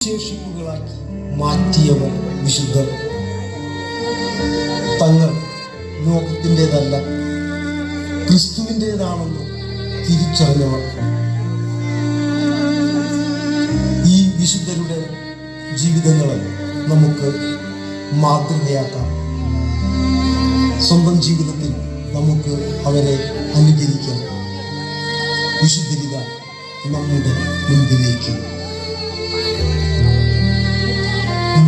സുവിശേഷിപ്പുകളാക്കി മാറ്റിയവർ വിശുദ്ധർ. തങ്ങൾ ലോകത്തിൻ്റെതല്ല, ക്രിസ്തുവിൻ്റെതാണെന്ന് തിരിച്ചറിഞ്ഞവർ. ഈ വിശുദ്ധരുടെ ജീവിതങ്ങളെ നമുക്ക് മാതൃകയാക്കാം. സ്വന്തം ജീവിതത്തിൽ നമുക്ക് അവരെ അനുകരിക്കാം. വിശുദ്ധരിത നമ്മുടെ മുൻപിലേക്ക്.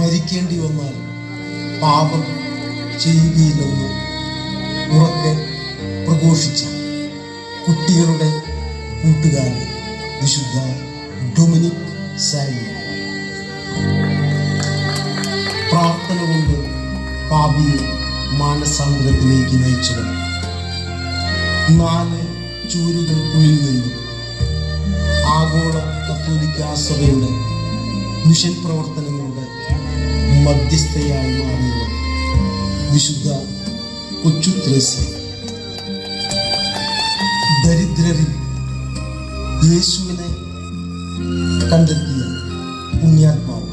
മരിക്കേണ്ടി വന്നാൽ പാപം ചെയ്യുകയില്ലെന്ന് ഉറക്കെ പ്രഘോഷിച്ച കുട്ടികളുടെ കൂട്ടുകാരൻ വിശുദ്ധ ഡൊമിനിക് സാവി. പ്രാർത്ഥന കൊണ്ട് പാപിയെ മാനസാന്തരത്തിലേക്ക് നയിച്ചവർ. 4 ചൂരുകൾക്കുള്ളിൽ നിന്നും ആഗോള കത്തോലിക്കാ സഭയുടെ മിഷൻ പ്രവർത്തനങ്ങളുടെ മധ്യസ്ഥയായി മാറിയവർ വിശുദ്ധ കൊച്ചു ത്രേസ്യ. ദരിദ്രരിൽ യേശുവിനെ കണ്ടെത്തിയ പുണ്യാത്മാവ്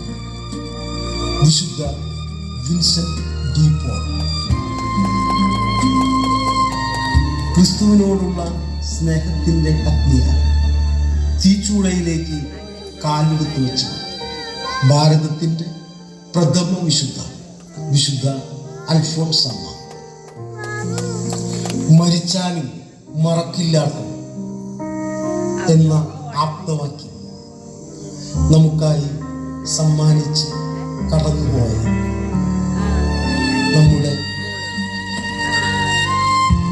വിശുദ്ധ വിൻസെന്റ് ഡി പോൾ. ക്രിസ്തുവിനോടുള്ള സ്നേഹത്തിൻ്റെ അഗ്നിയാൽ തീച്ചൂളയിലേക്ക് കാലെടുത്ത് വെച്ച ഭാരതത്തിൻ്റെ പ്രഥമ വിശുദ്ധ അൽഫോൻസാമ്മ. മരിച്ചാലും മറക്കില്ലാത്ത എന്ന ആപ്തവാക്യം നമുക്കായി സമ്മാനിച്ച് കടന്നുപോയ നമ്മുടെ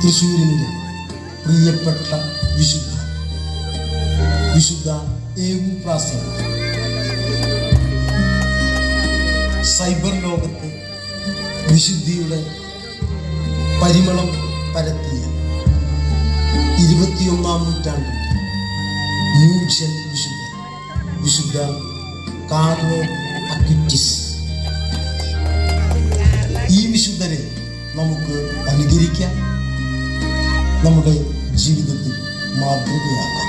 തൃശ്ശൂരിൻ്റെ പ്രിയപ്പെട്ട വിശുദ്ധ ഏവുപ്രാസൻ സൈബർ ലോകത്ത് വിശുദ്ധിയുടെ പരിമളം പരത്തിയ 21ാം നൂറ്റാണ്ടിൽ ന്യൂജൻ വിശുദ്ധ കാർലോ അക്വിറ്റിസ്. ഈ വിശുദ്ധരെ നമുക്ക് അനുകരിക്കാം, നമ്മുടെ ജീവിതത്തിൽ മാതൃകയാക്കാം.